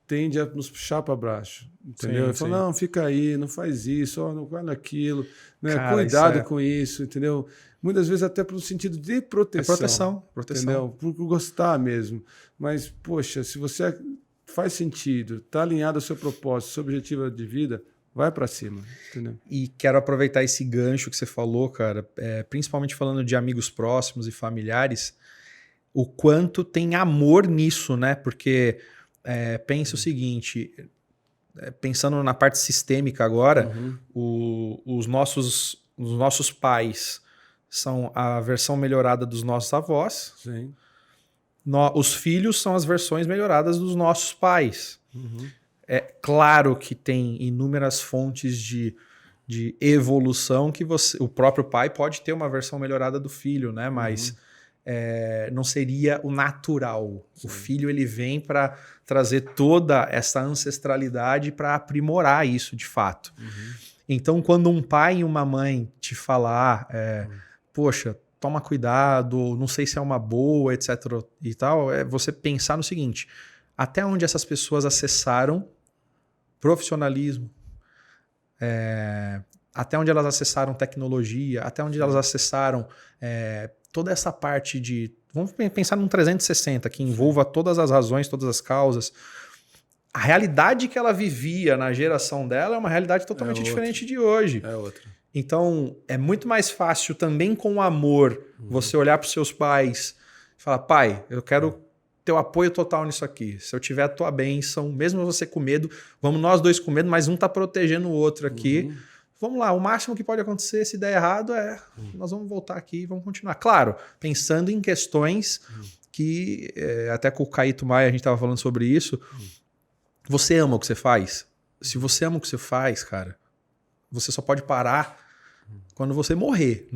tende a nos puxar para baixo. Entendeu? Sim, Fala, não, fica aí, não faz isso, ó, não vai naquilo, né? Cara, Cuidado isso com isso, entendeu? Muitas vezes até para um sentido de proteção. Proteção. Entendeu? Por gostar mesmo. Mas, poxa, se você faz sentido, está alinhado ao seu propósito, ao seu objetivo de vida, vai para cima, entendeu? E quero aproveitar esse gancho que você falou, cara, principalmente falando de amigos próximos e familiares, o quanto tem amor nisso, né? Porque pensa o seguinte, pensando na parte sistêmica agora, os nossos pais são a versão melhorada dos nossos avós, Sim. os filhos são as versões melhoradas dos nossos pais. É claro que tem inúmeras fontes de evolução que o próprio pai pode ter uma versão melhorada do filho, né? Mas não seria o natural. Sim. O filho ele vem para trazer toda essa ancestralidade para aprimorar isso de fato. Então, quando um pai e uma mãe te falar, poxa, toma cuidado, não sei se é uma boa, etc. e tal, é você pensar no seguinte: até onde essas pessoas acessaram profissionalismo, até onde elas acessaram tecnologia, até onde elas acessaram toda essa parte de... Vamos pensar num 360, que envolva todas as razões, todas as causas. A realidade que ela vivia na geração dela é uma realidade totalmente diferente de hoje. É outra. Então, é muito mais fácil também com amor você olhar para os seus pais e falar: pai, eu quero teu apoio total nisso aqui. Se eu tiver a tua bênção, mesmo você com medo, vamos nós dois com medo, mas um tá protegendo o outro aqui. Vamos lá, o máximo que pode acontecer se der errado nós vamos voltar aqui e vamos continuar. Claro, pensando em questões que, até com o Caíto Maia a gente estava falando sobre isso, você ama o que você faz? Se você ama o que você faz, cara, você só pode parar quando você morrer.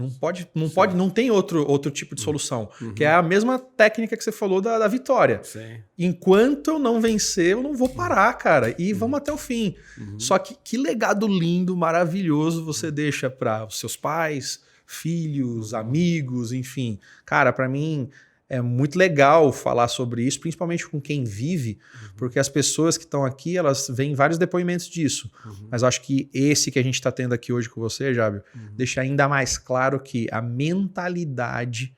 Não tem outro tipo de solução. Que é a mesma técnica que você falou da vitória. Sim. Enquanto eu não vencer, eu não vou parar, cara. E vamos até o fim. Só que legado lindo, maravilhoso você deixa para os seus pais, filhos, amigos, enfim. Cara, para mim é muito legal falar sobre isso, principalmente com quem vive, porque as pessoas que estão aqui, elas veem vários depoimentos disso. Mas eu acho que esse que a gente está tendo aqui hoje com você, Jábio, deixa ainda mais claro que a mentalidade,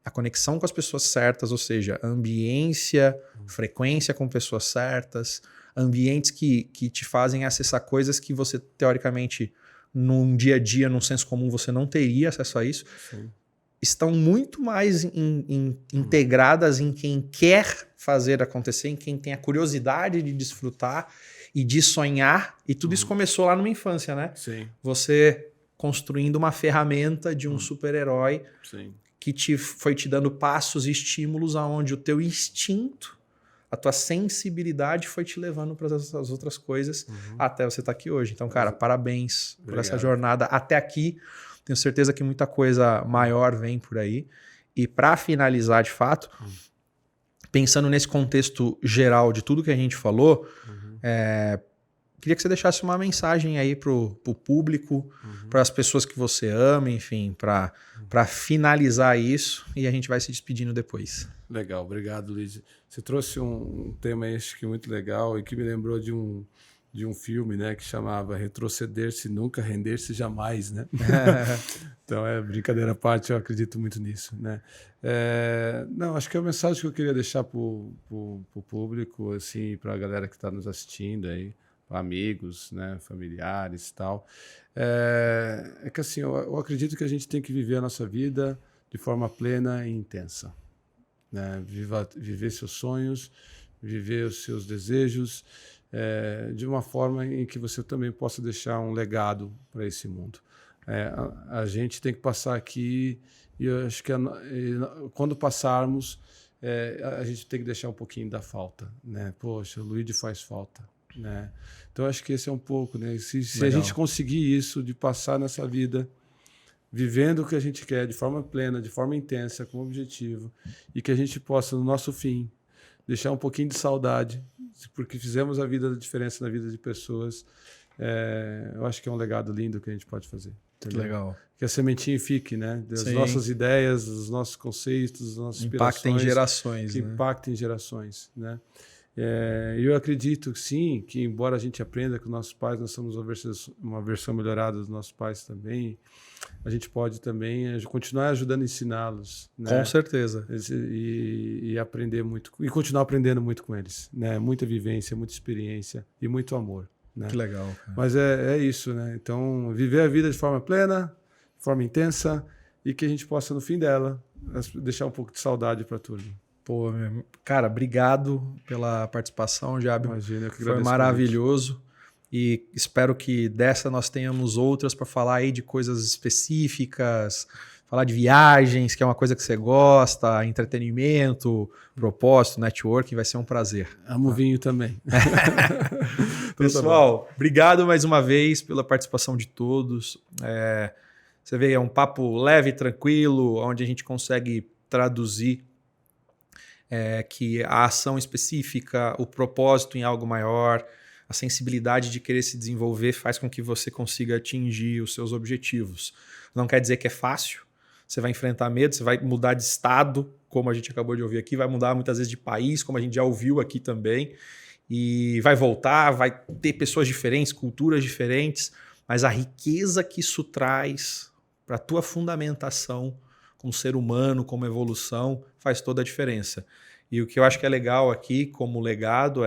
a conexão com as pessoas certas, ou seja, ambiência, frequência com pessoas certas, ambientes que te fazem acessar coisas que você, teoricamente, num dia a dia, num senso comum, você não teria acesso a isso. Sim. Estão muito mais integradas em quem quer fazer acontecer, em quem tem a curiosidade de desfrutar e de sonhar. E tudo isso começou lá numa infância, né? Sim. Você construindo uma ferramenta de um super-herói que foi te dando passos e estímulos aonde o teu instinto, a tua sensibilidade foi te levando para as outras coisas até você estar aqui hoje. Então, cara, parabéns por essa jornada até aqui. Tenho certeza que muita coisa maior vem por aí. E para finalizar, de fato, pensando nesse contexto geral de tudo que a gente falou, queria que você deixasse uma mensagem aí pro público, para as pessoas que você ama, enfim, para finalizar isso, e a gente vai se despedindo depois. Legal, obrigado, Luiz. Você trouxe um tema, acho que muito legal, e que me lembrou de um filme, né, que chamava Retroceder-se Nunca, Render-se Jamais, né? Então, brincadeira à parte, eu acredito muito nisso, né? Não, acho que a mensagem que eu queria deixar para o público, assim, para a galera que está nos assistindo aí, amigos, né, familiares e tal, é que assim, eu acredito que a gente tem que viver a nossa vida de forma plena e intensa, né? Viver seus sonhos, viver os seus desejos, de uma forma em que você também possa deixar um legado para esse mundo. A gente tem que passar aqui, e eu acho que quando passarmos, a gente tem que deixar um pouquinho da falta, né? Poxa, o Luigi faz falta, né? Então acho que esse é um pouco, né? Se a gente conseguir isso, de passar nessa vida vivendo o que a gente quer, de forma plena, de forma intensa, com objetivo, e que a gente possa, no nosso fim, deixar um pouquinho de saudade, porque fizemos a diferença na vida de pessoas. Eu acho que é um legado lindo que a gente pode fazer. Entendeu? Legal. Que a sementinha fique, né? Das Sim. nossas ideias, dos nossos conceitos, das nossas inspirações. Impacta em gerações. Que impacta em gerações, né? Eu acredito, sim, que embora a gente aprenda com nossos pais, nós somos uma versão melhorada dos nossos pais também, a gente pode também continuar ajudando a ensiná-los. Né? Com certeza. E aprender muito, e continuar aprendendo muito com eles. Né? Muita vivência, muita experiência e muito amor. Né? Que legal. Cara. Mas é isso, né? Então, viver a vida de forma plena, de forma intensa, e que a gente possa, no fim dela, deixar um pouco de saudade para a turma. Pô, cara, obrigado pela participação, Jábio. Imagina, eu que foi maravilhoso. E espero que dessa nós tenhamos outras para falar aí de coisas específicas, falar de viagens, que é uma coisa que você gosta, entretenimento, propósito, networking, vai ser um prazer. Amo vinho também. Pessoal, obrigado mais uma vez pela participação de todos. Você vê, é um papo leve e tranquilo, onde a gente consegue traduzir que a ação específica, o propósito em algo maior, a sensibilidade de querer se desenvolver faz com que você consiga atingir os seus objetivos. Não quer dizer que é fácil, você vai enfrentar medo, você vai mudar de estado, como a gente acabou de ouvir aqui, vai mudar muitas vezes de país, como a gente já ouviu aqui também, e vai voltar, vai ter pessoas diferentes, culturas diferentes, mas a riqueza que isso traz para a tua fundamentação como ser humano, como evolução, faz toda a diferença. E o que eu acho que é legal aqui, como legado,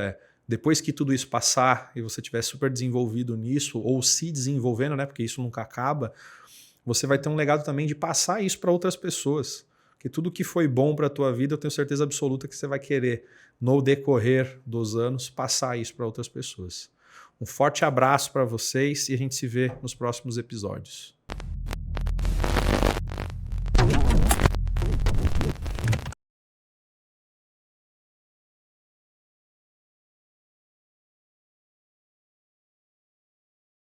depois que tudo isso passar e você estiver super desenvolvido nisso, ou se desenvolvendo, né, porque isso nunca acaba, você vai ter um legado também de passar isso para outras pessoas. Porque tudo que foi bom para a tua vida, eu tenho certeza absoluta que você vai querer, no decorrer dos anos, passar isso para outras pessoas. Um forte abraço para vocês e a gente se vê nos próximos episódios.